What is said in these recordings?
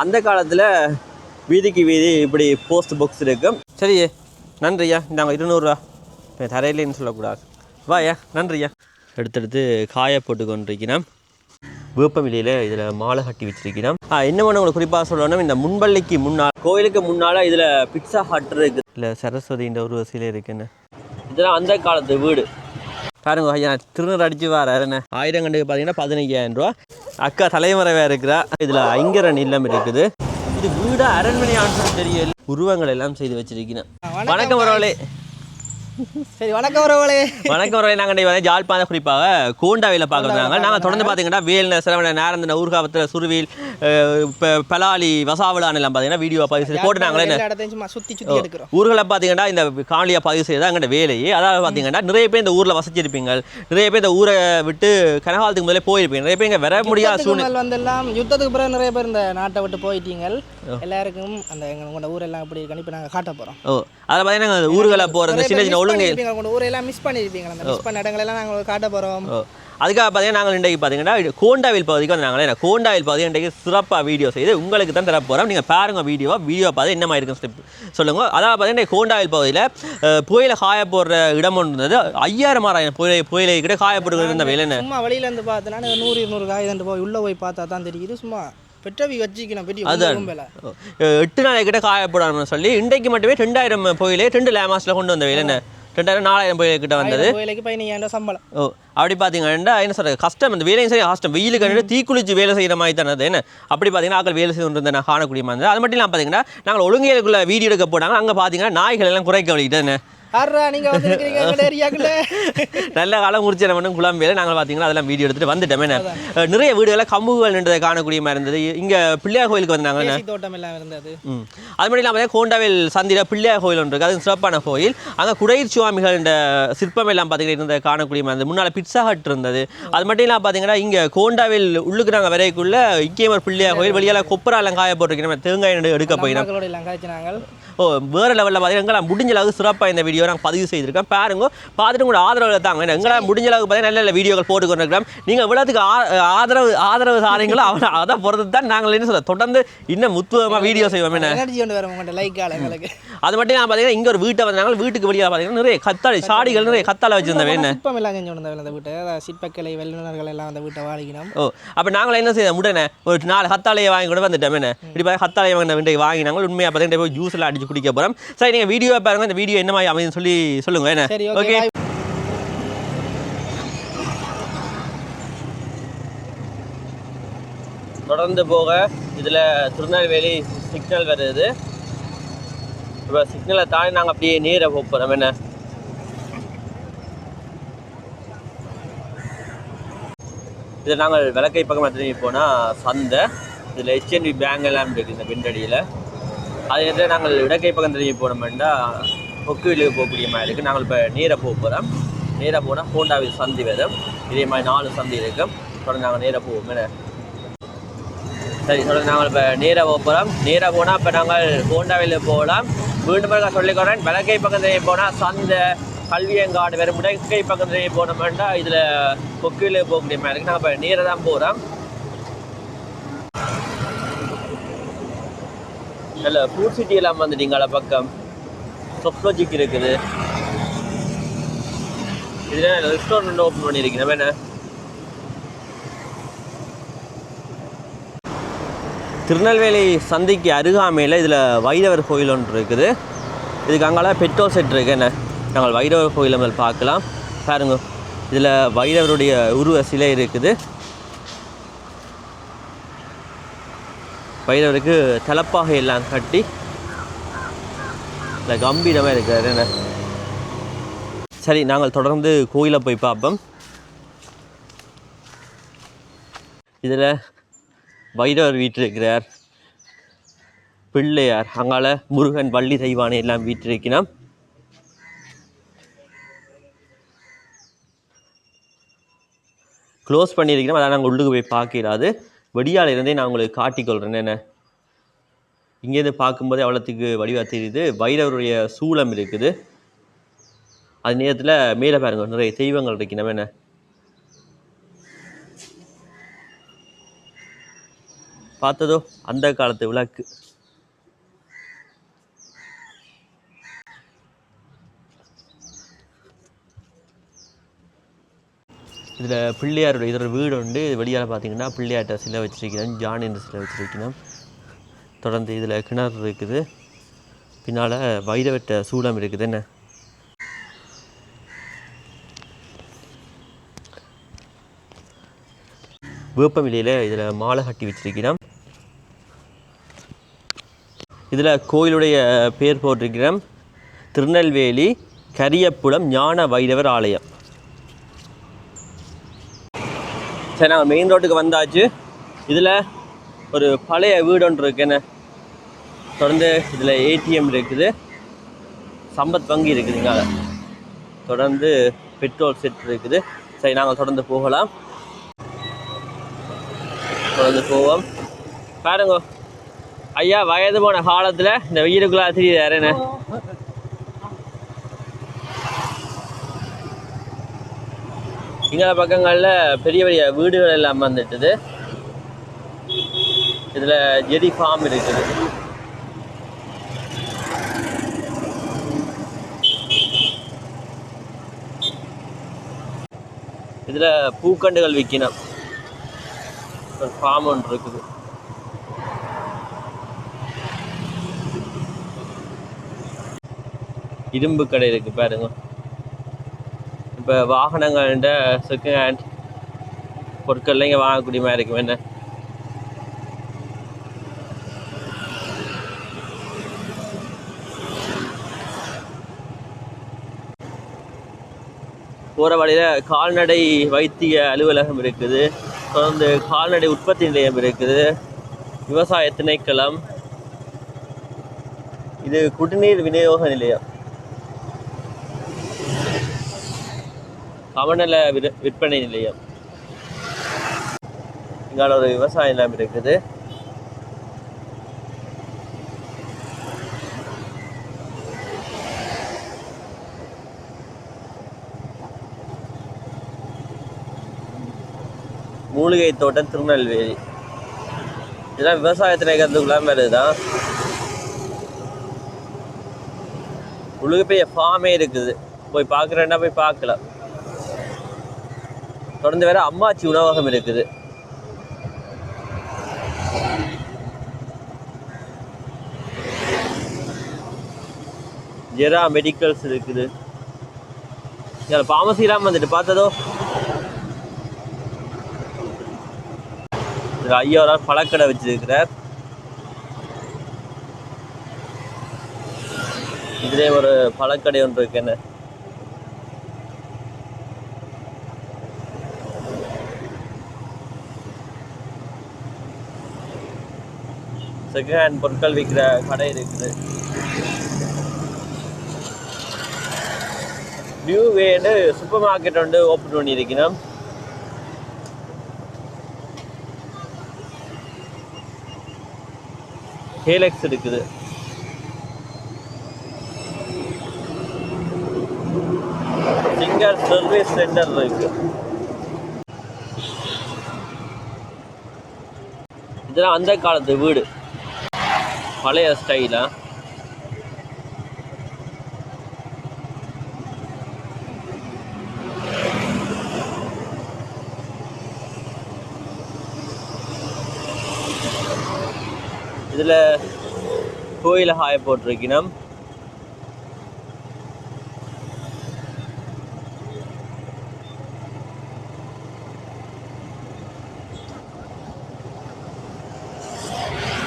அந்த காலத்தில் வீதிக்கு வீதி இப்படி போஸ்ட் பாக்ஸ் இருக்கும். சரி நன்றியா, நாங்கள் 200 ரூபா தரையிலேன்னு சொல்லக்கூடாது. வாயா நன்றியா. எடுத்தெடுத்து காய போட்டு கொண்டிருக்கிறோம். வேப்பமிலையில் இதில் மாலை கட்டி வச்சிருக்கிறோம். என்ன ஒன்று உங்களுக்கு குறிப்பாக சொல்லணும், இந்த முன்பள்ளிக்கு முன்னால் கோயிலுக்கு முன்னால் இதில் பிட்சா ஹட் இருக்குது, இல்லை சரஸ்வதின்ற ஒரு வசதியில் இருக்குன்னு. இதெல்லாம் அந்த காலத்து வீடு பாருங்க. ஐயா திருநூறு அடிச்சு வராருன்னு 1000 கண்டுக்கு பார்த்தீங்கன்னா 15,000 ரூபா. அக்கா தலைமுறையாக இருக்கிறா. இதில் ஐங்கரன் இல்லம் இருக்குது. இது வீடா அரண்மனை ஆன்சர் தெரியல. உருவங்கள் எல்லாம் செய்து வச்சிருக்கிறேன். வணக்கம் வரவளே. சரி வணக்கம் வரவளே. வணக்கம் வரவளே. நாங்கள் ஜாழ்ப்பாணம் குறிப்பாக கோண்டாவில பார்க்குறாங்க. நாங்கள் தொடர்ந்து பார்த்தீங்கன்னா வேல் சிரவண நேரந்த ஊர்காவத்தில் சுருவில் இப்போ பலாலி வசாவிலான் எல்லாம் பார்த்தீங்கன்னா வீடியோ பதிவு செய்து போட்டு நாங்களே சுற்றி எடுக்கிறோம். ஊர்களை பார்த்தீங்கன்னா இந்த காணொலியை பதிவு செய்யதான் எங்கள்கிட்ட வேலையே. அதாவது பார்த்தீங்கன்னா நிறைய பேர் இந்த ஊரில் வசிச்சிருப்பீங்க, நிறைய பேர் இந்த ஊரை விட்டு கனகாலத்துக்கு முதலே போயிருப்பீங்க, நிறைய பேர் இங்கே வர முடியாத சூழ்நிலை வந்தெல்லாம் யுத்தத்துக்கு பிறகு நிறைய பேர் இந்த நாட்டை விட்டு போயிட்டீங்க. எல்லாருக்கும் அந்த எங்களோட ஊரெல்லாம் எப்படி இருக்கணும் இப்போ நாங்கள் காட்ட போகிறோம். அதில் பார்த்தீங்கன்னா ஊர்களை போகிறது சின்ன சின்ன ஒழுங்கு ஊரெல்லாம் மிஸ் பண்ணியிருப்பீங்க. அந்த மிஸ் பண்ண இடங்களெல்லாம் நாங்கள் காட்ட போகிறோம். அதுக்காக பார்த்தீங்கன்னா நாங்கள் இன்றைக்கு பார்த்தீங்கன்னா கோண்டாவில் பகுதிக்கு வந்து நாங்களே கோண்டாவில் பகுதி இன்றைக்கு சிறப்பாக வீடியோ செய்து உங்களுக்கு தான் தர போகிறோம். நீங்கள் பாருங்கள் வீடியோ பார்த்து என்ன மாதிரி இருக்கும் ஸ்டெப் சொல்லுங்கள். அதாவது பார்த்தீங்கன்னா கோண்டாவில் பகுதியில் புயலை காய போடுற இடம் ஒன்று இருந்தது. 5000 புயலை கிட்ட காய போடுறது இருந்த வேலைன்னு சும்மா வெளியிலேருந்து பார்த்தோன்னா 100-200 காய் போய் உள்ளே போய் பார்த்தா தான் தெரியுது. சும்மா பெற்றவி வச்சிக்கணும் பெரிய 8 நாளைக்கு கிட்ட காயப்படணும்னு சொல்லி இன்றைக்கு மட்டுமே 2000 புயலே 2 லேமாஸில் கொண்டு வந்த வேலைன்னு 2000-4000 புயல் கிட்ட வந்தது. சம்பளம் அப்படி பார்த்தீங்கன்னா என்ன சொல்கிறது, கஷ்டம். இந்த வேலையும் சரி கஷ்டம். வெயிலுக்கு தீக்குளிச்சு வேலை செய்கிற மாதிரி தானே என்ன. அப்படி பார்த்தீங்கன்னா ஆக்கள் வேலை செய்து கொண்டு நான் காணக்கூடிய மாதிரி. அது மட்டும் இல்லாமல் பார்த்தீங்கன்னா நாங்கள் ஒழுங்கைகளுக்குள்ள வீடியோ எடுக்க போனாங்க. அங்கே பார்த்தீங்கன்னா நாய்கள் எல்லாம் குறைக்க வலிக்கிட்டேன்னு நல்ல காலம் முடிச்சு மட்டும் குழம்பையில நாங்கள் பார்த்தீங்கன்னா அதெல்லாம் வீடியோ எடுத்துட்டு வந்துட்டோமே. நிறைய வீடுகளை கம்புகள் நின்றதை காணக்கூடிய மாதிரி இருந்தது. இங்கே பிள்ளையார் கோயிலுக்கு வந்தாங்க. தோட்டம் எல்லாம் இருந்தது. அது மட்டும் இல்லாமல் கோண்டாவில் சந்திர பிள்ளையார் கோயில் ஒன்று இருக்குது. அது சிறப்பான கோயில். அங்கே குடையீர் சுவாமிகள் இந்த சிற்பம் எல்லாம் பார்த்தீங்கன்னா இருந்ததை காணக்கூடிய மாதிரி இருந்தது. முன்னால் பிட்சா ஹட் இருந்தது. அது மட்டும் இல்லாமல் பார்த்தீங்கன்னா இங்கே கோண்டாவில் உள்ளுக்கு நாங்கள் வரைக்குள்ள இக்கேமர் பிள்ளையார் கோயில் வெளியால் கொப்பராலாம் காய போட்டிருக்கிறோம். தேங்காய் எடுக்க போயிடும். வேறு லெவலில் பார்த்தீங்கன்னா முடிஞ்ச அளவுக்கு சிறப்பாக இந்த வீடியோ நாங்கள் பதிவு செய்திருக்கோம். பாருங்க, பார்த்துட்டு கூட ஆதரவு தாங்க. எங்களால் முடிஞ்ச அளவுக்கு பார்த்தீங்கன்னா நல்ல வீடியோக்கள் போட்டுக்கொண்டிருக்கிறோம். நீங்கள் இவ்வளோத்துக்கு ஆதரவு சாரீங்களோ அதை பொறுத்து தான் நாங்கள் என்ன சொல்ல தொடர்ந்து இன்னும் முத்துவமாக வீடியோ செய்வோம். அது மட்டும் நான் பார்த்தீங்கன்னா இங்கே ஒரு வீட்டை வந்தாங்க. வீட்டுக்கு வெளியாக பார்த்தீங்கன்னா நிறைய கத்தாழை சாடிகள் நிறைய கத்தாழை வச்சிருந்தேன். என்ன சிற்பக்கலை வல்லுநர்கள் எல்லாம் அந்த வீட்டை வாங்கினோம். அப்போ நாங்கள் என்ன செய்ய உடனே ஒரு 4 கத்தாழையை வாங்கி கூட வந்துட்டோம். என்ன இப்படி பார்த்தா கத்தாழையை வாங்கினாங்க. உண்மையாக பார்த்தீங்கன்னா போய் ஜூஸ் எல்லாம் அடிச்சு குடிக்க போகிறோம். சரி நீங்கள் வீடியோ பாருங்கள். இந்த வீடியோ என்ன மாதிரி அமைதுன்னு சொல்லி சொல்லுங்க. என்ன ஓகே. தொடர்ந்து போக இதில் திருநெல்வேலி சிக்னல் வருது. இப்போ சிக்னலை தாண்டி நாங்கள் அப்படியே நேர போகிறோம். என்ன இதில் நாங்கள் விளக்கை பக்கம் திரும்பி போனால் சந்தை. இதில் HNB பேங்க் எல்லாம் இருக்குது இந்த பின்னடியில். அது வந்து நாங்கள் இடக்கை பக்கம் திரும்பி போனோம்னா கொக்குவிலுக்கு போகக்கூடிய மாதிரி இருக்குது. நாங்கள் இப்போ நேராக போகிறோம். நேராக போனால் கோண்டாவில் சந்தி வரும். இதே மாதிரி 4 சந்தி இருக்கும். தொடர்ந்து நாங்கள் நேராக போவோம். சரி தொடர்ந்து நாங்கள் இப்போ நேராக போகிறோம். நேராக போனால் இப்போ நாங்கள் கோண்டாவில் போகலாம். மீண்டும் சொல்லிக்கிறேன். விளக்கை பக்கம் திரும்பி போனால் சந்தை கல்வியங்காடு வேறு முடக்கை பக்கம் திரும்பி போனோம்னா இதில் கொக்குவிலுக்கு போகக்கூடிய மாதிரி இருக்குது. நாங்கள் இப்போ நேராக தான் போகிறோம். இல்லை ஃப்ரூட் சிட்டி எல்லாம் வந்துட்டீங்களா பக்கம் சொப்லோஜிக் இருக்குது. இதில் ரெஸ்டாரண்ட் ஓப்பன் பண்ணியிருக்கேன். நம்ம என்ன திருநெல்வேலி சந்தைக்கு அருகாமையில் இதில் வைரவர் கோயில் ஒன்று இருக்குது. இதுக்கு அங்கால பெட்ரோல் செட் இருக்குது. என்ன நாங்கள் வைரவர் கோயிலை மேல் பார்க்கலாம். பாருங்க, இதில் வைரவருடைய உருவ சிலை இருக்குது. வைரவருக்கு தலப்பாகை எல்லாம் கட்டி இல்லை கம்பீரமாக இருக்காரு. என்ன சரி நாங்கள் தொடர்ந்து கோயிலை போய் பார்ப்போம். இதில் வைரவர் வீற்றிருக்கிறார், பிள்ளையார், அங்கால முருகன், வள்ளி தெய்வானை எல்லாம் வீற்றிருக்கிறோம். க்ளோஸ் பண்ணியிருக்கிறோம். அதான் நாங்கள் உள்ளுக்கு போய் பார்க்கிறாது. வெடியாலிருந்தே நான் உங்களுக்கு காட்டிக்கொள்கிறேன். என்ன இங்கேருந்து பார்க்கும்போதே அவ்வளோத்துக்கு வடிவாக தெரியுது. வைரவருடைய சூலம் இருக்குது. அது நேரத்தில் மேலே பாருங்க நிறைய தெய்வங்கள் இருக்கு. நம்ம என்ன பார்த்ததோ அந்த காலத்து விளக்கு. இதில் பிள்ளையாருடைய இதோட வீடு உண்டு. வெளியால் பார்த்தீங்கன்னா பிள்ளையார்ட்ட சிலை வச்சிருக்கணும், ஜான் என்ற சிலை வச்சிருக்கணும். தொடர்ந்து இதில் கிணறு இருக்குது, பின்னால் வைரவட்ட சூளம் இருக்குது. என்ன வேப்பமிலையில் இதில் மாலை கட்டி வச்சிருக்கிறோம். இதில் கோயிலுடைய பேர் போட்டிருக்கிறோம், திருநெல்வேலி கரியப்புலம் ஞான வைரவர் ஆலயம். சரி, நாங்கள் மெயின் ரோட்டுக்கு வந்தாச்சு. இதில் ஒரு பழைய வீடு ஒன்று இருக்கு. என்ன தொடர்ந்து இதில் ஏடிஎம் இருக்குது, சம்பத் வங்கி இருக்குதுங்க. தொடர்ந்து பெட்ரோல் செட் இருக்குது. சரி, நாங்கள் தொடர்ந்து போகலாம். தொடர்ந்து போவோம். பாருங்க ஐயா, வயது போன காலத்தில் இந்த வீடுக்குள்ளே தெரியுது என்ன. இங்கே பக்கங்களில் பெரிய பெரிய வீடுகள் எல்லாம் வந்துட்டுது. இதில் ஜெடி ஃபார்ம் இருக்குது. இதில் பூக்கண்டுகள் விற்கணும். ஒரு ஃபார்ம் ஒன்று இருக்குது. இரும்பு கடை இருக்குது பாருங்க. இப்போ வாகனங்கள்ட செகண்ட் ஹேண்ட் பொருட்கள்லாம் இங்கே வாங்கக்கூடிய மாதிரி இருக்கும். என்ன போகிற வழியில் கால்நடை வைத்திய அலுவலகம் இருக்குது, தொடர்ந்து கால்நடை உற்பத்தி நிலையம் இருக்குது, விவசாய திணைக்களம், இது குடிநீர் விநியோக நிலையம், கவனல விற்பனை நிலையம், இங்கால ஒரு விவசாய நிலம் இருக்குது. மூலிகை தோட்டம் திருநெல்வேலி. இதெல்லாம் விவசாயத்தில் இருக்கிறதுக்குள்ள மாதிரிதான். உலக பெரிய ஃபார்மே இருக்குது, போய் பார்க்குறேன்னா போய் பார்க்கலாம். தொடர்ந்து வேற அம்மாச்சி உணவகம் இருக்குது. ஜெரா மெடிக்கல்ஸ் இருக்குது. இதில் ஃபார்மசிலாம் வந்துட்டு பார்த்ததோ. இதில் ஐயா பழக்கடை வச்சிருக்கிறார். இதுலேயே ஒரு பழக்கடை ஒன்று இருக்கு. என்ன செகண்ட் ஹேண்ட் பொருட்கள் விற்கிற கடை இருக்குது. நியூ வேன்னு சூப்பர் மார்க்கெட் வந்து ஓப்பன் பண்ணியிருக்கணும். ஹேலெக்ஸ் இருக்குது. சிங்கர் சர்வீஸ் சென்டர் இருக்கு. இதெல்லாம் அந்த காலத்து வீடு, பழைய ஸ்டைலா. இதில் கோயில ஹாய போட்டிருக்கணும்.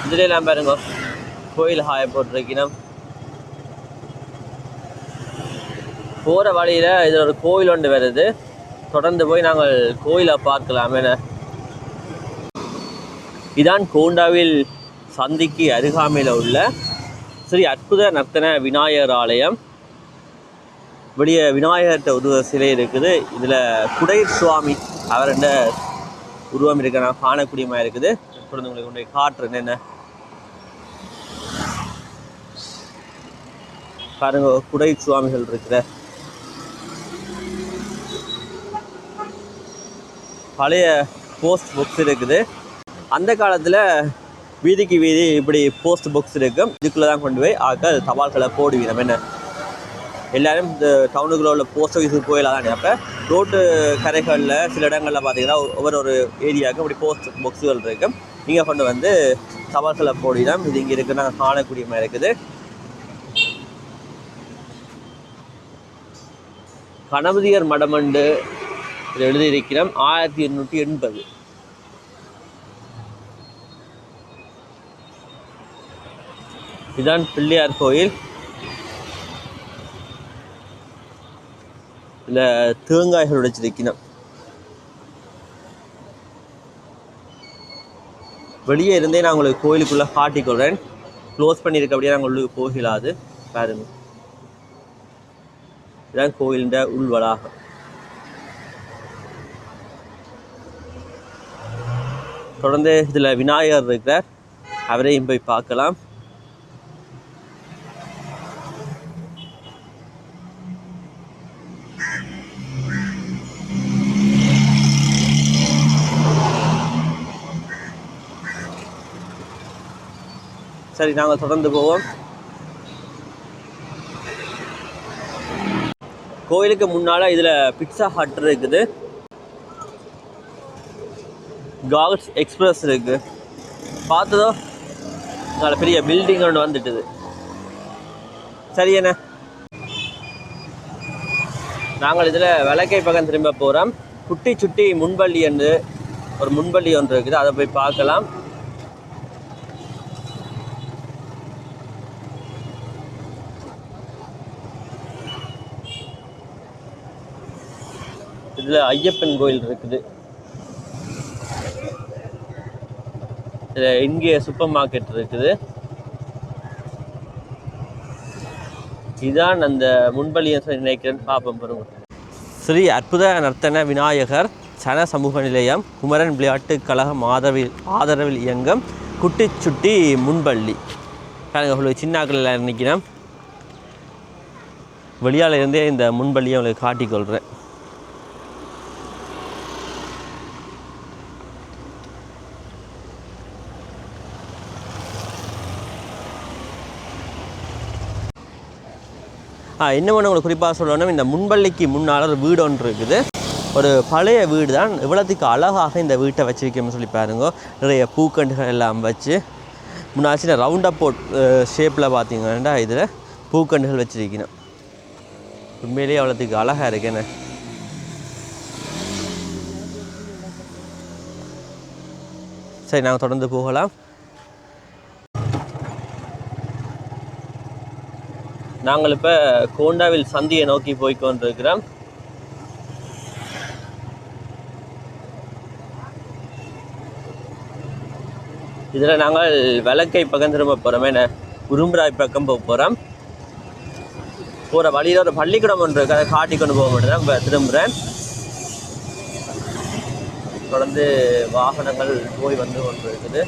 இதுல எல்லாம் பாருங்க, கோயில் ஹாய போட்டிருக்கணும். போகிற வழியில் இதில் ஒரு கோயில் ஒன்று வருது. தொடர்ந்து போய் நாங்கள் கோயிலை பார்க்கலாம். என இதான் கோண்டாவில் சந்திக்கு அருகாமையில் உள்ள ஸ்ரீ அற்புத நர்த்தன விநாயகர் ஆலயம். வெளியே விநாயகர்கிட்ட உருவ சிலை இருக்குது. இதில் குடைர் சுவாமி அவர்கிட்ட உருவம் இருக்க நான் காணக்கூடியமாக இருக்குது. தொடர்ந்து உங்களுக்கு கொண்டு காட்டுறேன். என்ன பாருங்க, குடை சுவாமிகள் இருக்கிற பழைய போஸ்ட் புக்ஸ் இருக்குது. அந்த காலத்தில் வீதிக்கு வீதி இப்படி போஸ்ட் பாக்ஸ் இருக்கும். இதுக்குள்ளே தான் கொண்டு போய் ஆக்கள் தபால்களை போடுவீங்க. நம்ம என்ன எல்லோரும் இந்த டவுனுக்குள்ள உள்ள போஸ்ட் ஆஃபீஸுக்கு போயிடலாம் தானே. அப்போ ரோட்டு கரைகளில் சில இடங்களில் பார்த்தீங்கன்னா ஒவ்வொரு ஏரியாவுக்கும் இப்படி போஸ்ட் பாக்ஸுகள் இருக்கும். நீங்கள் கொண்டு வந்து தபால்களை போடிதான். இது இங்கே இருக்குது, நாங்கள் காணக்கூடிய மாதிரி இருக்குது. கணபதியர் மடமண்டு இதில் எழுதியிருக்கிறோம் 1880. இதுதான் பிள்ளையார் கோயில். இதில் தேங்காய்கள் உடைச்சிருக்கணும். வெளியே இருந்தே நான் உங்களுக்கு கோயிலுக்குள்ளே காட்டிக்கொள்கிறேன். க்ளோஸ் பண்ணியிருக்க அப்படியே நாங்கள் உள்ளுக்கு போகலாது. பாருங்க, இதுதான் கோயிலின் உள்வளாகம். தொடர்ந்து இதில் விநாயகர் இருக்கிறார், அவரையும் போய் பார்க்கலாம். சரி, நாங்கள் தொடர்ந்து போவோம். கோயிலுக்கு முன்னால் இதில் பிட்சா ஹட் இருக்குது, கால்ஸ் எக்ஸ்பிரஸ் இருக்குது. பார்த்ததோ அதில் பெரிய பில்டிங் ஒன்று வந்துட்டுது. சரி என்ன, நாங்கள் இதில் விளக்கை பக்கம் திரும்ப போகிறோம். குட்டி சுட்டி முன்பள்ளி என்று ஒரு முன்பள்ளி ஒன்று இருக்குது, அதை போய் பார்க்கலாம். இதில் ஐயப்பன் கோயில் இருக்குது. இதில் இங்கே சூப்பர் மார்க்கெட் இருக்குது. இதுதான் அந்த முன்பள்ளியை நினைக்கிறேன். பார்ப்போம் பாருங்க. ஸ்ரீ அற்புத நர்த்தன விநாயகர் சன சமூக நிலையம் குமரன் விளையாட்டு கழகம் ஆதரவில் இயங்கும் குட்டி சுட்டி முன்பள்ளி. உங்களுக்கு சின்னாக்கள் நினைக்கிறேன். வெளியால் இருந்தே இந்த முன்பள்ளியை உங்களுக்கு காட்டிக்கொள்கிறேன். இன்னும் உங்களுக்கு குறிப்பாக சொல்லணும், இந்த முன்பள்ளிக்கு முன்னால் ஒரு வீடு ஒன்று இருக்குது. ஒரு பழைய வீடு தான். இவ்வளோத்துக்கு அழகாக இந்த வீட்டை வச்சுருக்கோம்னு சொல்லி பாருங்க. நிறைய பூக்கண்டுகள் எல்லாம் வச்சு முன்னாடி சின்ன ரவுண்ட் அப் ஷேப்பில் பார்த்தீங்கன்னா இதில் பூக்கண்டுகள் வச்சுருக்கணும். உண்மையிலேயே அவ்வளோத்துக்கு அழகாக இருக்குன்னு. சரி, நாங்கள் தொடர்ந்து போகலாம். நாங்கள் இப்போ கோண்டாவில் சந்தியை நோக்கி போய்கொண்டிருக்கிறோம். இதில் நாங்கள் விளக்கை பக்கம் திரும்ப போகிறோம். என்ன உரும்புராய் பக்கம் போக போகிறோம். போகிற வழியில் ஒரு பள்ளிக்கூடம் ஒன்று இருக்குது, அதை காட்டி கொண்டு போக மாட்டேன். இப்போ திரும்புகிறேன். தொடர்ந்து வாகனங்கள் போய் வந்து கொண்டு இருக்குது.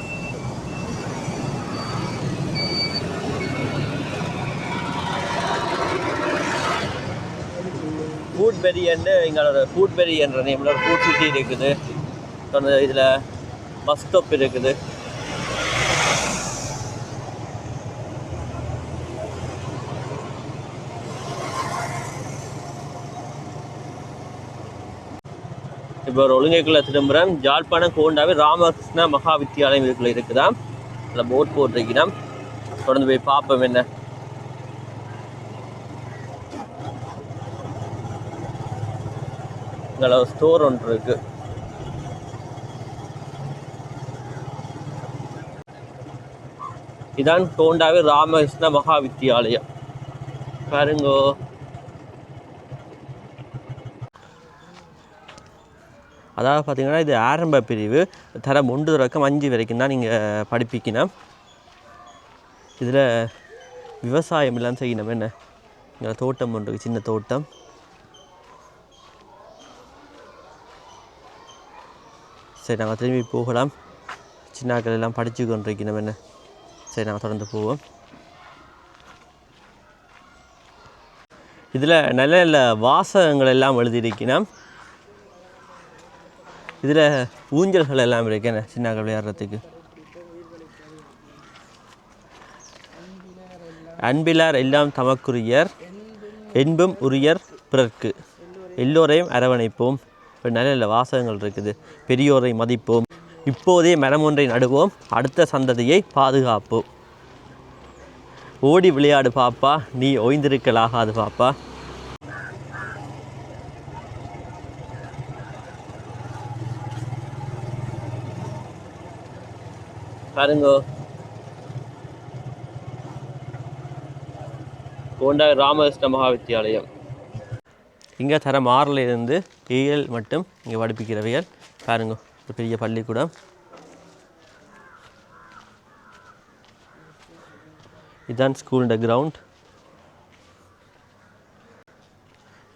ஃபூட்பெரி என்று எங்களோட ஃபூட்பெரி என்ற நேமில் ஒரு ஃபுட் சிட்டி இருக்குது. இதில் பஸ் ஸ்டாப் இருக்குது. இப்போ ஒரு ஒழுங்கைக்குள்ளே திரும்புகிறேன். ஜாழ்ப்பாணம் கோண்டாவில் ராமகிருஷ்ண மகா வித்தியாலயம் இதுக்குள்ளே இருக்குதான். அதில் போட் போட்டிருக்கிறோம். தொடர்ந்து போய் பார்ப்போம் என்ன. இங்கே ஒரு ஸ்டோர் ஒன்று இருக்கு. இதான் கோண்டாவில் ராமகிருஷ்ண மகா வித்தியாலயம் பாருங்கோ. அதாவது பார்த்தீங்கன்னா இது ஆரம்ப பிரிவு. தரம் 1 தொடக்கம் 5 வரைக்கும் தான் நீங்கள் படிப்பிக்கணும். இதில் விவசாயம் எல்லாம் செய்யணும். என்ன இங்கே தோட்டம் ஒன்று, சின்ன தோட்டம். சரி, நாங்கள் திரும்பி போகலாம். சின்னாக்கள் எல்லாம் படித்து கொண்டிருக்கணும். என்ன சரி, நாங்கள் தொடர்ந்து போவோம். இதில் நல்ல நல்ல வாசகங்கள் எல்லாம் எழுதியிருக்கணும். இதில் ஊஞ்சல்கள் எல்லாம் இருக்கு. என்ன சின்னாக்கள் விளையாடுறதுக்கு அன்பிலார் எல்லாம் தமக்குரியர் என்பும் உரியர் பிறர்க்கு எல்லோரையும் அரவணைப்போம். இப்போ நல்ல நல்ல வாசகங்கள் இருக்குது. பெரியோரை மதிப்போம், இப்போதே மரம் ஒன்றை நடுவோம், அடுத்த சந்ததியை பாதுகாப்போம். ஓடி விளையாடு பாப்பா, நீ ஓய்ந்திருக்கலாகாது பாப்பா. பாருங்கோ, கோண்டா ராமகிருஷ்ண மகாவித்தியாலயம். இங்கே தரம் 6லிருந்து 7 மட்டும் இங்கே படிப்பிக்கிறவைகள். பாருங்க, ஒரு பெரிய பள்ளிக்கூடம். இதுதான் ஸ்கூலோட கிரவுண்ட்.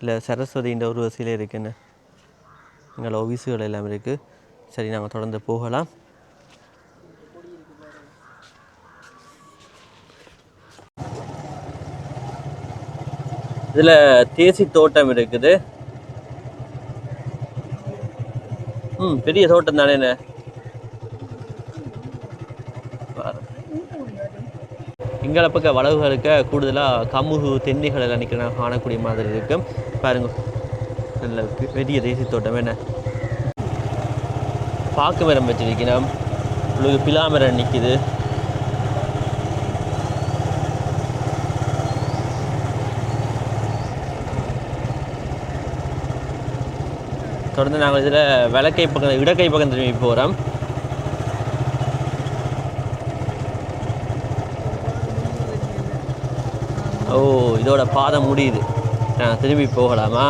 இல்லை சரஸ்வதின்ற ஒரு வசதியில் இருக்குன்னு எங்களோட ஆஃபீஸுகள் எல்லாம் இருக்குது. சரி, நாங்கள் தொடர்ந்து போகலாம். இதில் தேசி தோட்டம் இருக்குது. பெரிய தோட்டம் தானே. என்ன இங்கே பக்கம் வளவுகளுக்கு கூடுதலாக கமுகு தென்னைகள் எல்லாம் நிற்கிற காணக்கூடிய மாதிரி இருக்கும். பாருங்க, நல்ல பெரிய தேசி தோட்டம். என்ன பாக்கு மரம் வச்சிருக்கணும், உங்களுக்கு பிலா மரம் நிற்கிது. தொடர்ந்து நாங்கள் இதில் வலக்கை பக்கம் இடக்கை பக்கம் திரும்பி போகிறோம். ஓ, இதோட பாதம் முடியுது. நான் திரும்பி போகலாமா?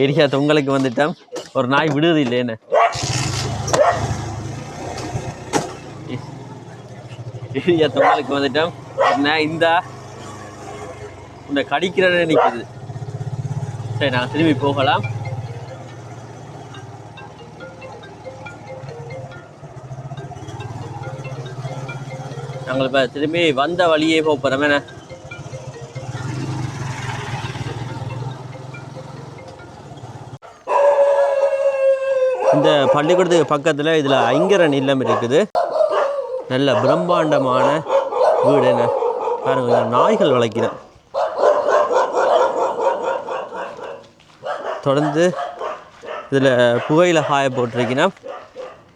ஏரியா தொங்கலுக்கு வந்துட்டோம். ஒரு நாய் விடுவது இல்லைன்னு. ஏரியா தொங்கலுக்கு வந்துட்டோம். ஒரு நாய் இந்த கடிக்கிறத நிற்குது. சரி, நாங்கள் திரும்பி போகலாம். நாங்கள் இப்போ திரும்பி வந்த வழியே போகிறோம். என்ன இந்த பள்ளிக்கூடத்துக்கு பக்கத்தில் இதில் ஐங்கரன் இல்லம் இருக்குது. நல்ல பிரம்மாண்டமான வீடு. என்ன பாருங்க, நாய்கள் வளர்க்கிறேன். தொடர்ந்து இதில் புகையில காய போட்டிருக்கீங்கன்னா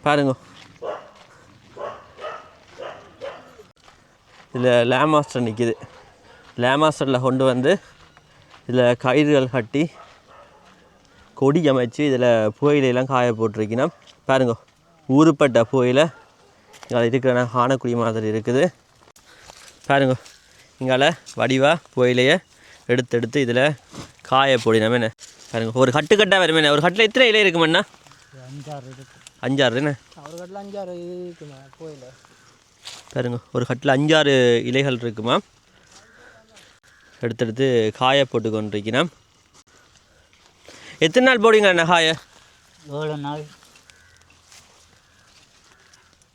பாருங்க. இதில் லேமாஸ்டர் நிற்கிது. லேமாஸ்டரில் கொண்டு வந்து இதில் கயிறுகள் கட்டி கொடி அமைச்சு இதில் புகையிலெல்லாம் காய போட்டிருக்கீங்கன்னா பாருங்க. ஊறுப்பட்ட புகையில இங்கே இருக்கிற காணக்கூடிய மாதிரி இருக்குது. பாருங்க, இங்கால வடிவாக புகையிலையை எடுத்து இதில் காய போடினோம். என்ன பாருங்க, ஒரு கட்டாக வருமே. ஒரு கட்டில் எத்தனை இலை இருக்குமெண்ணா? 5-6 என்ன? ஒரு கட்டில் 5-6 இருக்குமா கோயில்? பாருங்க, ஒரு கட்டில் 5-6 இலைகள் இருக்குமா. எடுத்து காய போட்டு கொண்டிருக்கிறோம். எத்தனை நாள் போடுவீங்க அண்ணா காய? 7 நாள்.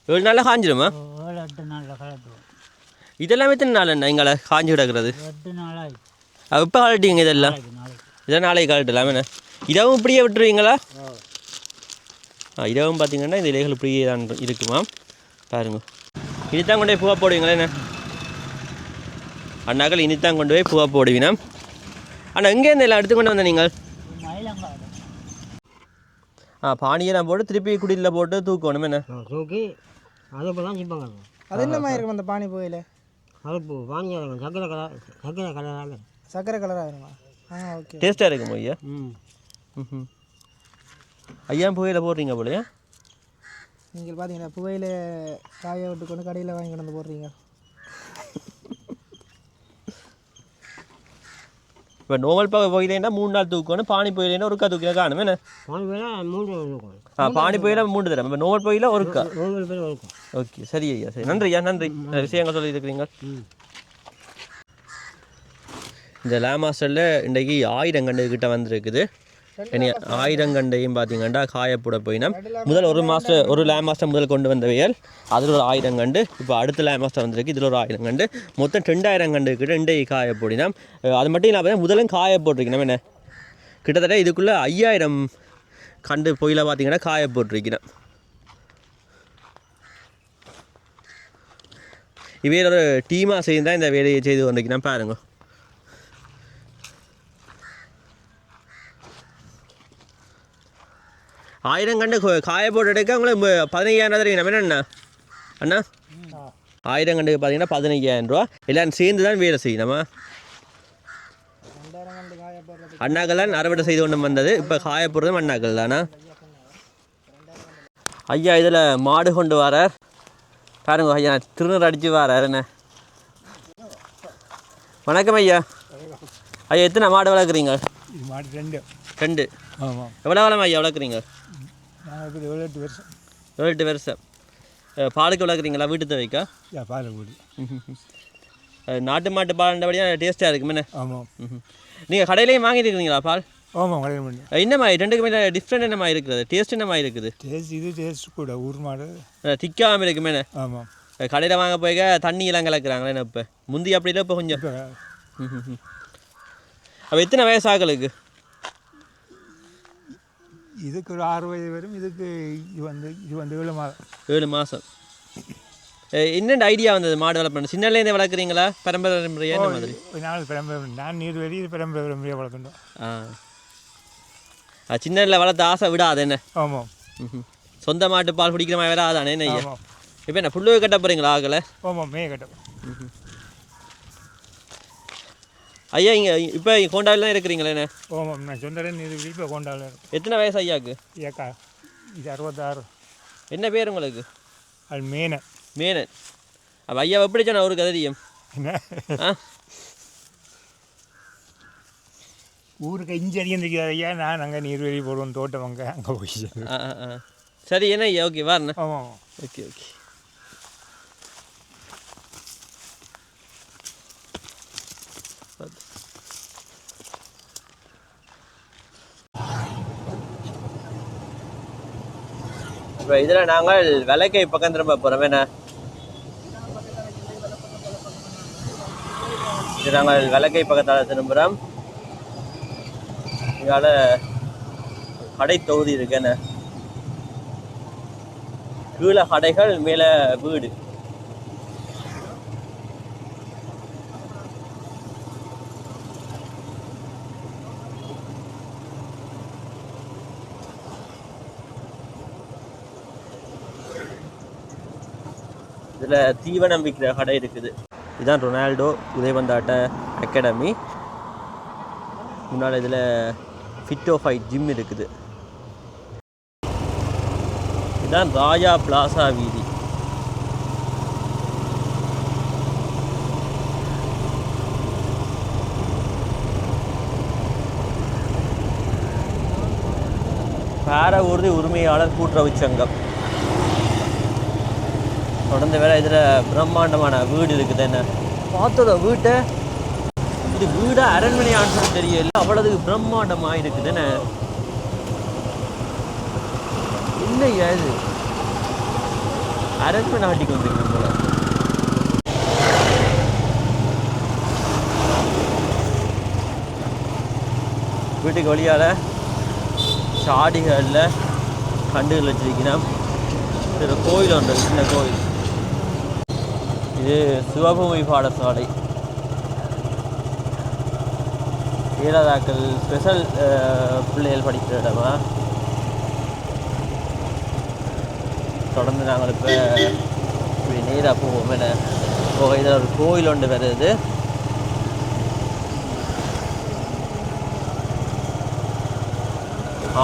7 நாளில் காஞ்சிடுமா? 7-8 நாளில் கலட்டுவோம். இதெல்லாம் எத்தனை நாள் அண்ணா இங்கே காஞ்சி கிடக்கிறது? 8 நாளாய். எப்போ கலட்டிங்க இதெல்லாம்? இதெல்லாம் நாளைக்கு கலட்டலாம். என்ன இரவும் இப்படியே விட்டுருவீங்களா? இரவும் பார்த்தீங்கன்னா இந்த இலைகள் இப்படியே தான் இருக்குமா. பாருங்க, இனித்தான் கொண்டு போய் பூவா போடுவீங்களா? என்ன அண்ணாக்கள் இனித்தான் கொண்டு போய் பூவா போடுவீனா? அண்ணா எங்கேருந்து எல்லாம் எடுத்துக்கொண்டு வந்த நீங்கள்? பானியெல்லாம் போட்டு திருப்பி குடியில் போட்டு தூக்கணும். என்ன தூக்கி அதை தான் சிப்பாங்க. அது என்னமா இருக்கும் அந்த பானி புகையில? அது பானி சக்கரை கலராக. சக்கரை கலராக இருக்குமா? ஓகே, டேஸ்ட்டாக இருக்கும் ஐயா. ஐயா புகையில போடுறீங்க போலையா? நீங்கள் பார்த்தீங்கன்னா புகையில காய விட்டு கொண்டு கடையில் வாங்கி கொண்டு வந்து போடுறீங்க. இப்போ நோமல் புகையிலேன்னா 3 நாள் தூக்கணும். பானி புகையிலேன்னா ஒருக்கா தூக்கினா காணும். என்ன பானி புகையில 3 தூக்கணும். பானி புகையில 3 தரம். இப்போ நோமல் புகையில ஒருக்கா. ஓகே, சரி ஐயா, சரி. நன்றி ஐயா, நன்றி. விஷயங்கள் சொல்லியிருக்கிறீங்க. இந்த லேமாஸ்டரில் இன்றைக்கு 1000 கண்டு கிட்ட வந்திருக்குது. இனி 1000 கண்டையும் பார்த்தீங்கன்னா காயப்போட போயினா முதல் ஒரு லேமாஸ்டர் முதல் கொண்டு வந்தவையல் அதில் ஒரு 1000 கண்டு. இப்போ அடுத்த லேமாஸ்டர் வந்திருக்கு, இதில் ஒரு 1000 கண்டு. மொத்தம் 2000 கண்டு கிட்ட இன்றைக்கு காயப்போடினா. அது மட்டும் இல்லாமல் முதலும் காய போட்டிருக்கணும். என்ன கிட்டத்தட்ட இதுக்குள்ளே 5000 கண்டு பொயில பார்த்தீங்கன்னா காய போட்டிருக்கிறேன். இவையில் ஒரு டீமாக சேர்ந்து தான் இந்த வேலையை செய்து கொண்டிருக்கிறேன் பாருங்க. ஆயிரம் கண்டு காய போட்டு எடுக்க உங்களுக்கு 15,000 ரூபா நம்ம என்ன அண்ணா 1000 கண்டுக்கு பார்த்தீங்கன்னா 15,000 ரூபா. எல்லாம் சேர்ந்து தான் வேலை செய்யணுமா. அண்ணாக்கள் தான் அறுவடை செய்து கொண்டு வந்தது. இப்போ காய போடுறதும் அண்ணாக்கள் தானா. ஐயா இதில் மாடு கொண்டு வரார் பாருங்க. ஐயா திருநூறு அடித்து வரார் என்ன. வணக்கம் ஐயா. ஐயா எத்தனை மாடு வளர்க்குறீங்க? மாடு 2. 2. ஆமாம். எவ்வளோ காலம் ஐயா வளர்க்குறீங்க? 7-8 வருஷம். 7-8 வருஷம். பாலுக்கு வளர்க்குறீங்களா வீட்டு தேவைக்கா? பால் கூடி. நாட்டு மாட்டு பால்ன்றபடியாக டேஸ்ட்டாக இருக்குமே. ஆமாம். நீங்கள் கடையிலையும் வாங்கிட்டு இருக்கிறீங்களா பால்? ஆமாம் கல்யாணம் பண்ணி. என்ன மாதிரி 2க்கு மேலே டிஃப்ரெண்ட் என்ன மாதிரி இருக்குது? டேஸ்ட் என்ன மாதிரி இருக்குது? டேஸ்ட் கூட ஊர் மாடு திக்காமல் இருக்குமே. ஆமாம். கடையில் வாங்க போய் தண்ணியெல்லாம் கலக்குறாங்களே என்ன இப்போ? முந்தி அப்படி இல்லை இப்போ கொஞ்சம். அப்போ எத்தனை வயசு ஆக்களுக்கு? இதுக்கு ஒரு 6 வயது வரும். இதுக்கு இது வந்து 7 மாதம். 7 மாதம். என்னென்ன ஐடியா வந்தது மாடு வளர்ப்பேன்? சின்னலேருந்தே வளர்க்குறீங்களா பரம்பரையா என்ன மாதிரி? நான் நீர்வெளி பரம்பரையாக வளர்த்துட்டோம். சின்னல வளர்த்த ஆசை விடாது என்ன? ஆமாம். சொந்த மாட்டு பால் குடிக்கிற மாதிரி வராதானே என்ன ஐயா? ஆமாம். இப்போ என்ன புல்லு கட்ட போகிறீங்களா ஆகலை? ஆமாம் மேய கட்டம். ஐயா இங்கே இப்போ கோண்டாவிலாம் இருக்கிறீங்களே என்ன? ஆமாம் நான் சொந்த நீர்வெளி இப்போ கொண்டாவில் இருக்கும். எத்தனை வயசு ஐயாவுக்கு? ஏக்கா இது 66. என்ன பேர் உங்களுக்கு? அது மேனை. மேனன். அப்போ ஐயா எப்படி சொன்ன ஒரு கதையும் என்ன ஊருக்கு இஞ்சி அதிகம் தெரியாது ஐயா. நான் அங்கே நீர்வெளி போடுவோம் தோட்டம் அங்கே போய். சரி என்ன ஐயா ஓகே வரண்ணா. ஆமாம். Okay okay. இப்போ இதில் நாங்கள் விளக்கை பக்கம் திரும்ப போகிறோம் என்ன. இது நாங்கள் விளக்கை பக்கத்தால் திரும்புகிறோம். இதால் கடை தொகுதி இருக்கு என்ன. கீழே கடைகள் மேலே வீடு. இதில் தீவனம் விற்கிற கடை இருக்குது. இதுதான் ரொனால்டோ உதயவந்தாட்ட அகாடமி. முன்னால் இதில் ஃபிட் ஆஃப் ஃபைட் ஜிம் இருக்குது. இதுதான் ராஜா பிளாசா வீதி. பாரவூர்தி உரிமையாளர் கூட்டுறவு சங்கம். தொடர்ந்து வேற இதில் பிரம்மாண்டமான வீடு இருக்குது என்ன. பார்த்ததோ வீட்டை இது வீடா அரண்மனையான்னு சொல்லி தெரியல. அவ்வளவு பிரம்மாண்டமாக இருக்குது என்ன. இல்லையா இது அரண்மனை ஆட்டிக்கு வந்துருக்கு போல. வீட்டுக்கு வழியால் சாடிகளில் கண்டுகள் வச்சிருக்கிறோம். இது கோயில் ஒன்று சின்ன கோயில். இது சிவபூமி பாடசாலை. ஈழதாக்கள் ஸ்பெஷல் பிள்ளைகள் படிக்கிற இடமா. தொடர்ந்து நாங்கள் இப்போ இப்படி நேராக போவோம் என்ன. இதில் ஒரு கோயில் ஒன்று வருது.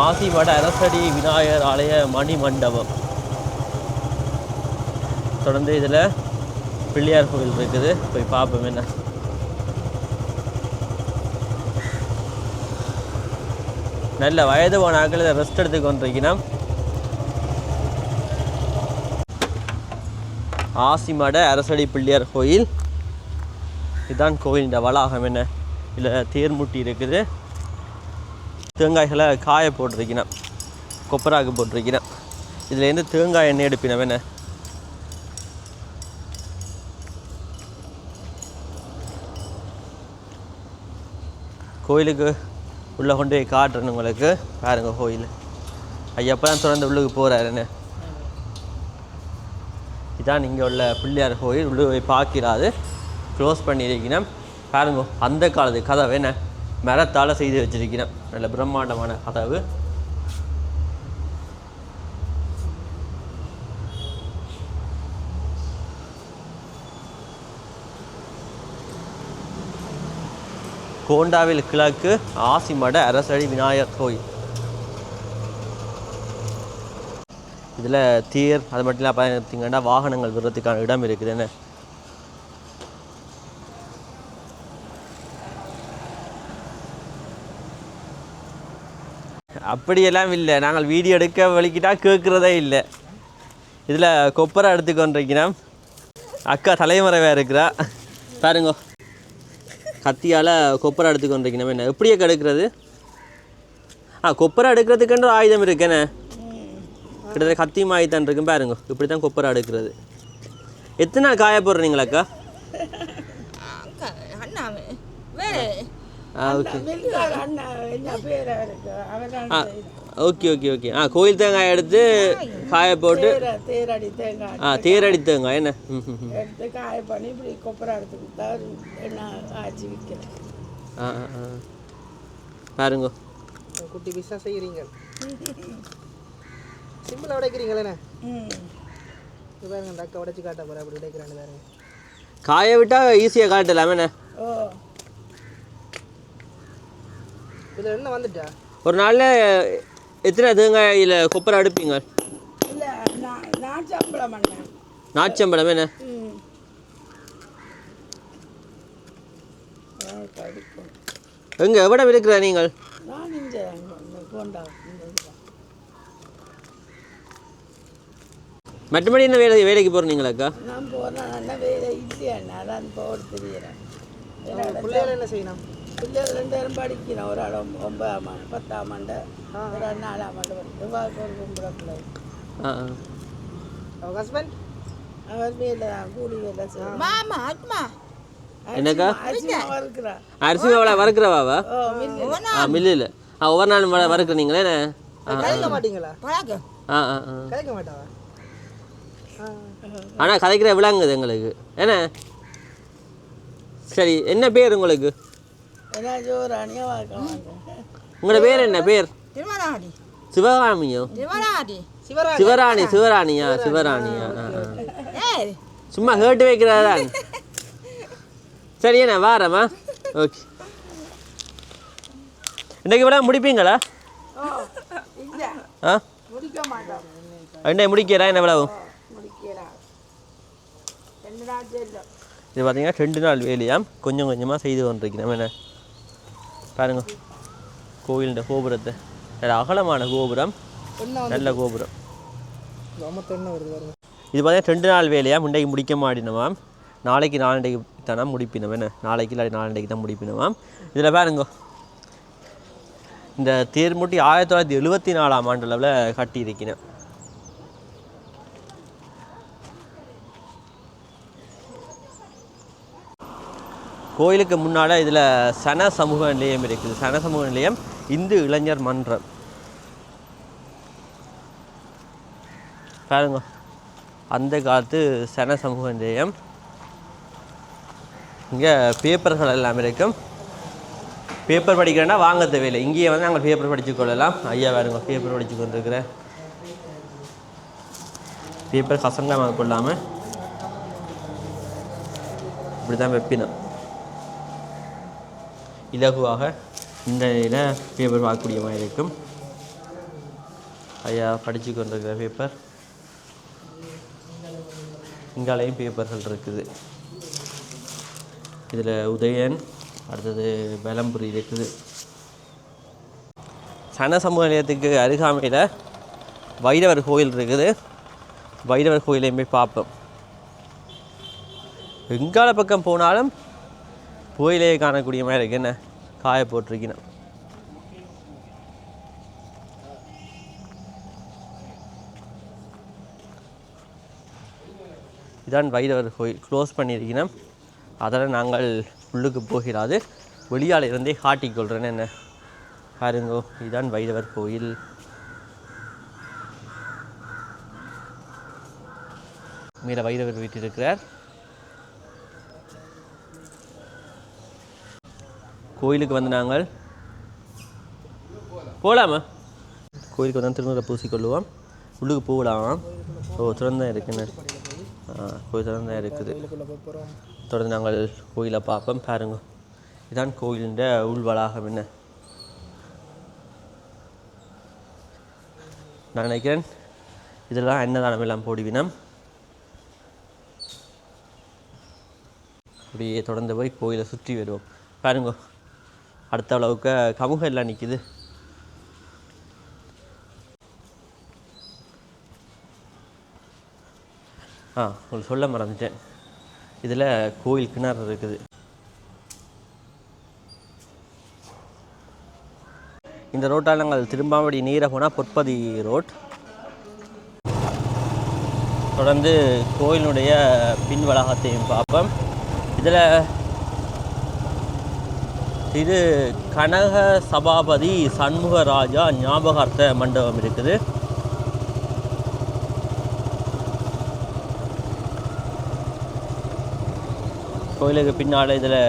ஆசிமட அரசடி விநாயகர் ஆலய மணி மண்டபம். தொடர்ந்து இதில் பிள்ளையார் கோயில் இருக்குது. போய் பார்ப்போம் என்ன. நல்ல வயது போன ஆட்கள் இதை ரெஸ்ட் எடுத்து கொண்டிருக்கணும். ஆசிமட அரசடி பிள்ளையார் கோயில். இதுதான் கோயில். இந்த வளாகம் என்ன. இதில் தேர்முட்டி இருக்குது. தேங்காய்களை காய போட்டிருக்கணும். கொப்பராக்கு போட்டிருக்கணும். இதுலேருந்து தேங்காய் எண்ணெய் எடுப்பினோம் என்ன. கோயிலுக்கு உள்ளே கொண்டு போய் காட்டுறேன்னு உங்களுக்கு பாருங்க கோயில். ஐயப்போ தான் தொடர்ந்து உள்ளுக்கு போகிறாரு என்ன. இதான் இங்கே உள்ள பிள்ளையார் கோயில் உள்ளே போய் பார்க்கிறாது க்ளோஸ் பண்ணியிருக்கிறேன் பாருங்க அந்த காலத்து கதவு என்ன மரத்தால் செய்து வச்சிருக்கிறேன் நல்ல பிரம்மாண்டமான கதவு கோண்டாவில் கிழக்கு ஆசிமட அரசடி விநாயகர் கோயில் இதில் தேர் அது மட்டும் இல்லை பார்த்தீங்கன்னா வாகனங்கள் விடுறதுக்கான இடம் இருக்குது என்ன அப்படியெல்லாம் இல்லை நாங்கள் வீடியோ எடுக்க வலிக்கிட்டா கேட்குறதே இல்லை இதில் கொப்பரை எடுத்துக்கொண்டிருக்கிறோம் அக்கா தலைமறைவாக இருக்கிறா பாருங்க கத்தியால் கொப்பரை எடுத்துக்கொண்டிருக்கணும் என்ன எப்படியே எடுக்கிறது கொப்பரை எடுக்கிறதுக்குன்ற ஆயுதம் இருக்குண்ணே கிட்டத்தட்ட கத்தி ஆயுதம் இருக்கும் பாருங்க இப்படி தான் கொப்பரை எடுக்கிறது எத்தனை நாள் காய போடுறீங்களாக்கா ஓகே ஓகே ஓகே கோயில் தேங்காய் எடுத்து காய போட்டு தேரடி தேங்காய் என்ன எடுத்து காய பண்ணி இப்படி கொப்பரை எடுத்து கொடுத்தா எண்ணெய் ஆச்சு விற்கிறேன் பாருங்க குட்டி பிஸ்ஸா செய்கிறீங்க சிம்பிளாக உடைக்கிறீங்களே பாருங்க அந்த அக்கா உடைச்சி காட்ட போகிற அப்படி உடைக்கிறான்னு பாருங்க காய விட்டால் ஈஸியாக காட்டலாமே என்ன ஓ இதில் என்ன வந்துட்டா ஒரு நாளில் எத்தனை தேங்காயில் கொப்பரை அடுப்பீங்க இல்லை நான் சம்பளம் பண்ணேன் நாச்சம்பழம் என்ன எங்கே எவ்வளோ இருக்கிற நீங்கள் நான் இங்கே கொண்டா மற்றபடி என்ன வேலைக்கு போகிறீங்களாக்கா நான் போகிறேன் வேலை இல்லையா அதான் போட தெரியறேன் பிள்ளைகள் என்ன செய்யணும் பிள்ளைகள் 2 பேரும் படிக்கிறேன் ஒரு ஆள் 9ஆம் ஆண்டு 10ஆம் ஆண்டு ஒரு ஆள் 4ஆம் ஆண்டு வந்து ஒரு கும்பல பிள்ளை அவங்க ஹஸ்பண்ட் அவர் வேலை கூலி வேலை செய்யணும் மாமா ஆத்மா என்னக்கா இருக்கிறா அரிசி மாவளை வறுக்கிறவாவா மில்லில் ஒவ்வொரு நாள் வறுக்கிறீங்களே கலைக்க மாட்டீங்களா கலைக்க மாட்டாவா ஆனால் கலைக்கிற விளங்குது எங்களுக்கு என்ன சரி என்ன பேர் உங்களுக்கு உங்களோட பேர் என்ன பேர் சிவகாமியோ சிவராணியா சும்மா கேட்டு வைக்கிறாரா சரி என்ன வாரம்மா ஓகே இன்றைக்கு விட முடிப்பீங்களா இன்னைக்கு முடிக்கிறா என்ன விடவும் இது பார்த்தீங்கன்னா 2 நாள் வேலையாம் கொஞ்சம் கொஞ்சமாக செய்து கொண்டிருக்கிறோம் என்ன பாருங்க கோயிலுடைய கோபுரத்தை நல்ல அகலமான கோபுரம் நல்ல கோபுரம் இது பார்த்தீங்கன்னா 2 நாள் வேலையாம் இன்றைக்கு முடிக்க மாட்டினோமாம் நாளைக்கு 4 தானே முடிப்பினோம் என்ன நாளைக்கு இல்லாட்டி 4 தான் முடிப்பினோமாம் இதில் பாருங்க இந்த தேர்முட்டி 1974ஆம் ஆண்டு அளவில் கட்டியிருக்கிறேன் கோயிலுக்கு முன்னால் இதில் சன சமூக நிலையம் இருக்குது சன சமூக நிலையம் இந்து இளைஞர் மன்றம் பாருங்க அந்த காலத்து சன சமூக நிலையம் இங்கே பேப்பர்கள் எல்லாம் இருக்கும் பேப்பர் படிக்கிறேன்னா வாங்க தேவையில்லை இங்கேயே வந்து நாங்கள் பேப்பர் படித்து கொள்ளலாம் ஐயா பாருங்க பேப்பர் படித்து கொண்டிருக்கிறேன் பேப்பர் கசங்காமல் கொள்ளாமல் இப்படி தான் வைப்பினோம் இலகுவாக இந்த நிலையில் பேப்பர் பார்க்கக்கூடிய மாதிரி இருக்கும் ஐயா படித்து கொண்டிருக்கிற பேப்பர் இங்காலையும் பேப்பர்கள் இருக்குது இதில் உதயன் அடுத்தது பெலம்புரி இருக்குது சன சமூக நிலையத்துக்கு அருகாமையில் வைரவர் கோயில் இருக்குது வைரவர் கோயிலையும் போய் பார்ப்போம் எங்கால பக்கம் போனாலும் கோயிலையே காணக்கூடிய மாதிரி இருக்கு என்ன காய போட்டிருக்கணும் இதான் வைரவர் கோயில் க்ளோஸ் பண்ணியிருக்கணும் அதனால் நாங்கள் உள்ளுக்கு போகிறாது வெளியால் இருந்தே காட்டிக்கொள்கிறேன்னு என்ன பாருங்கோ இதுதான் வைரவர் கோயில் மேலே வைரவர் வீட்டிருக்கிறார். கோயிலுக்கு வந்து நாங்கள் போகலாமா? கோயிலுக்கு வந்து திருநூறை பூசிக்கொள்ளுவோம். உள்ளுக்கு போகலாமா? திறந்தான் இருக்குன்னு. கோயில் திறந்தான் இருக்குது. தொடர்ந்து நாங்கள் கோயிலை பார்ப்போம். பாருங்க, இதுதான் கோயிலின் உள்வளாகம். என்ன நான் நினைக்கிறேன் இதெல்லாம் அன்னதானம் எல்லாம் போடுவினம். அப்படியே தொடர்ந்து போய் கோயிலை சுற்றி வருவோம். பாருங்க, அடுத்த அளவுக்கு கமுகம் எல்லாம் நிற்கிது. உங்களுக்கு சொல்ல மறந்துட்டேன், இதில் கோயில் கிணறு இருக்குது. இந்த ரோட்டால் நாங்கள் திரும்பாவடி நேராக போனால் பொற்பதி ரோட். தொடர்ந்து கோயிலுடைய பின் வளாகத்தையும் பார்ப்போம். இதில் இது கனக சபாபதி சண்முகராஜா ஞாபகார்த்த மண்டபம் இருக்குது. கோயிலுக்கு பின்னால் இதில்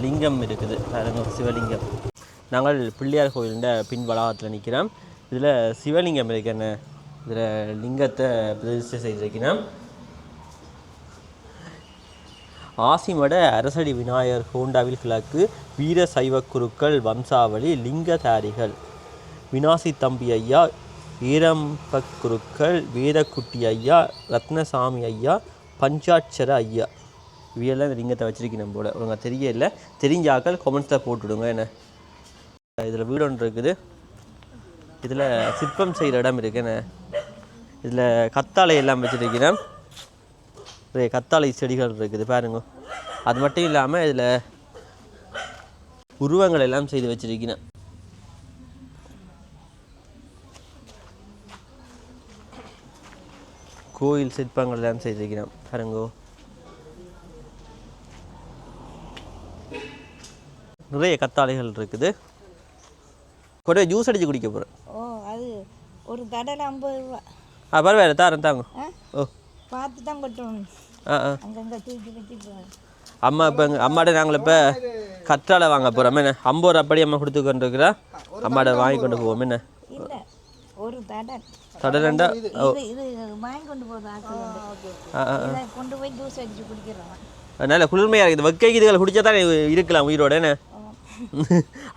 லிங்கம் இருக்குது, சிவலிங்கம். நாங்கள் பிள்ளையார் கோயிலுண்ட பின் வளாகத்தில் நிற்கிறோம். இதில் சிவலிங்கம் இருக்குன்னு இதில் லிங்கத்தை பிரதிஷ்டை செய்திருக்கிறோம். ஆசிமட அரசடி விநாயகர் கோண்டாவில் கிழக்கு வீர சைவ குருக்கள் வம்சாவளி லிங்கதாரிகள் வினாசி தம்பி ஐயா, ஈரம்பக்குருக்கள், வேதக்குட்டி ஐயா, ரத்னசாமி ஐயா, பஞ்சாட்சர ஐயா, இவையெல்லாம் இந்த லிங்கத்தை வச்சிருக்கணும் போல. உங்க தெரியல, தெரிஞ்சாக்கள் கொமெண்ட்ஸில் போட்டுவிடுங்க. என்ன இதில் வீடு ஒன்று இருக்குது. இதில் சிற்பம் செய்கிற இடம் இருக்குன்னு. இதில் கத்தாழை எல்லாம் வச்சுருக்கிறேன். கத்தாழை செடிகள் இருக்குது பாருங்க. அது மட்டும் இல்லாமல் இதில் உருவங்கள் எல்லாம் செய்து வச்சிருக்கிறேன். கோயில் சிற்பங்கள் எல்லாம் செய்திருக்கிறேன் பாருங்கோ. நிறைய கத்தாழைகள் இருக்குது. கூட ஜூஸ் அடித்து குடிக்க போகிறேன். அது ஒரு தடவை 50 ரூபா. பரவாயில்ல, தாரேன் தாங்க. பார்த்து தான் கொட்டணும். அங்கங்கே தூக்கி வச்சு அம்மா இப்போ அம்மாட்ட நாங்கள் இப்போ கற்றாழை வாங்க போகிறோம். என்ன 50 ரூபா அப்படி அம்மா கொடுத்து கொண்டு இருக்கிறா. அம்மாட்ட வாங்கி கொண்டு போவோம். என்ன இல்லை, ஒரு தடலண்டா இது வாங்கி கொண்டு போகிறோம். கொண்டு போய் ஜூஸ் அடிச்சு குடிக்கிறோம். நல்ல குளிர்மையாக இருக்குது. வெக்கைக்கு இதுகளை குடிச்சா தான் இருக்கலாம் உயிரோட. என்ன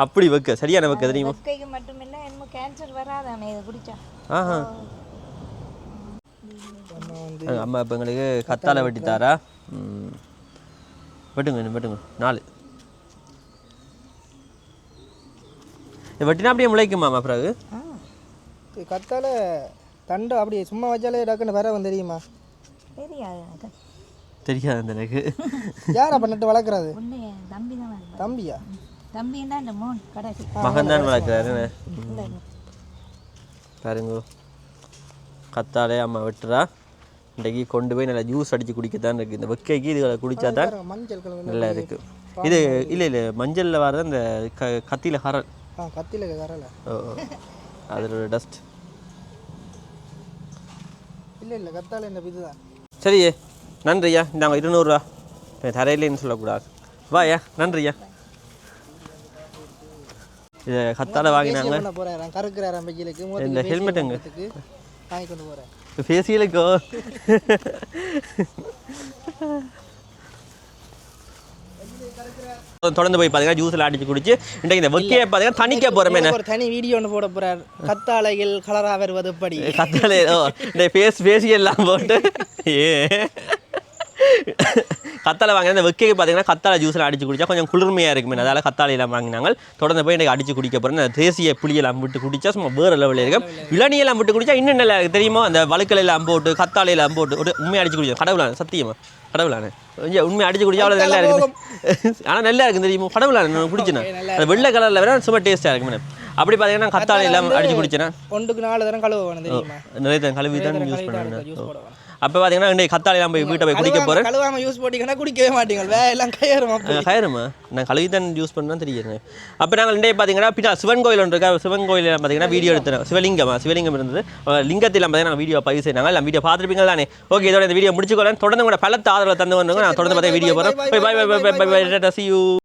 அப்படி வைக்க சரியான வைக்க தெரியுமா? வெக்கைக்கு மட்டும் இல்லை, என்னமோ கேன்சர் வராதானே இதை குடிச்சா. அம்மா இப்போ எங்களுக்கு கத்தாழை வெட்டி தாரா. வெட்டுங்க 4 வெட்டினா அப்படியே முளைக்குமாம்மா? பிறகு கத்தாழை தண்டு அப்படியே சும்மா வச்சாலே டக்குன்னு வர வந்து தெரியுமா? தெரியாது எனக்கு. யார் அப்போ நட்டு வளர்க்குறது? தம்பி தான். தம்பியா? தம்பி தான் இந்த மோன் கடைசி மகன் தான் வளர்க்குறாரு. பாருங்க, கத்தாழை அம்மா வெட்டுறா. இன்றைக்கி கொண்டு போய் நல்லா ஜூஸ் அடித்து குடிக்கத்தான் இருக்குது. இந்த வெக்கைக்கு இதுகளை குடித்தா தான் நல்லா இருக்குது. இது இல்லை மஞ்சளில் வர்றது அந்த கத்தியில் கரல். கத்தியில் கரல. அதில் ஒரு டஸ்ட். இல்லை கத்தாழை இந்த இதுதான். சரியே, நன்றியா. நாங்கள் 200 ரூபா தரையிலேன்னு சொல்லக்கூடாது. வாயா, நன்றியா. இதை கத்தாழை வாங்கினாங்க. இந்த ஹெல்மெட்டுங்க வாங்கி கொண்டு போகிறேன். ஃபேஷியலுக்கோ தொடர்ந்து போய் பார்த்தீங்கன்னா ஜூஸில் அடிச்சு குடிச்சு இன்றைக்கு இந்த வெக்கையை பார்த்தீங்கன்னா தணிக்க போகிறோமே. ஒரு தனி வீடியோ ஒன்று போட போகிறார். கத்தாழைகள் கலராக வருவது படி. கத்தாழையோ இந்த ஃபேஷியல்லாம் போட்டு கத்தாழை வாங்கினா இந்த வெக்கைக்கு பார்த்தீங்கன்னா கத்தாழை ஜூஸில் அடிச்சு குடிச்சா கொஞ்சம் குளிர்மையாக இருக்குமே. அதனால் கத்தாழையெல்லாம் வாங்கினாங்க. தொடர்ந்து போய் இன்றைக்கு அடிச்சு குடிக்க போகிறேன். அந்த தேசிய புளியெல்லாம் விட்டு குடிச்சா சும்மா வேறு லெவலில் இருக்கும். இளநியெல்லாம் விட்டு குடிச்சா இன்னும் நல்லா இருக்குது தெரியுமா? அந்த வழுக்கலையெல்லாம் போட்டு கத்தாழையெல்லாம் போட்டு ஒரு உண்மையை அடிச்சு குடிச்சோம். கடவுளான சத்தியமா கடவுளானே கொஞ்சம் உண்மையை அடிச்சு குடிச்சா அவ்வளோ நல்லா இருக்குது. ஆனால் நல்லா இருக்குது தெரியுமா? கடவுளான குடிச்சுனா அந்த வெள்ளை கலரில் வேற சும்மா டேஸ்ட்டாக இருக்குமே. அப்படி பார்த்தீங்கன்னா கத்தாழை எல்லாம் அடிச்சு குடிச்சேன்னா 1க்கு 4 தரம் கழுவ வேணும் தெரியுமா? நிறைய கழுவி தான் யூஸ் பண்ணுவேன். அப்போ பார்த்தீங்கன்னா இன்றைக்கு கத்தாலையெல்லாம் போய் வீட்டை போய் குடிக்க போகிறேன். கழுவாம யூஸ் போட்டிங்கன்னா குடிக்கவே மாட்டீங்க, எல்லாம் கயிறும் அப்படி. கயிறுமா நான் கழுவி தான் யூஸ் பண்ணதான் தெரியுது. அப்போ நாங்கள் இன்றைய பார்த்தீங்கன்னா பின்னா சிவன் கோயில் ஒன்று இருக்கா, சிவன் கோயிலில் பார்த்தீங்கன்னா வீடியோ எடுத்துறோம். சிவலிங்கம் இருந்தது, லிங்கத்தில் பார்த்தீங்கன்னா நாங்கள் வீடியோ பதிவு செய்யறாங்க, எல்லாம் வீடியோ பார்த்துருப்பீங்க தானே. ஓகே, இதோட இந்த வீடியோ முடிச்சுக்கொள்ளேன். தொடர்ந்து கூட பலத்த ஆதரவு தந்து வந்து நான் தொடர்ந்து பார்த்தா வீடியோ போகிறேன். Bye bye bye bye bye bye. See you.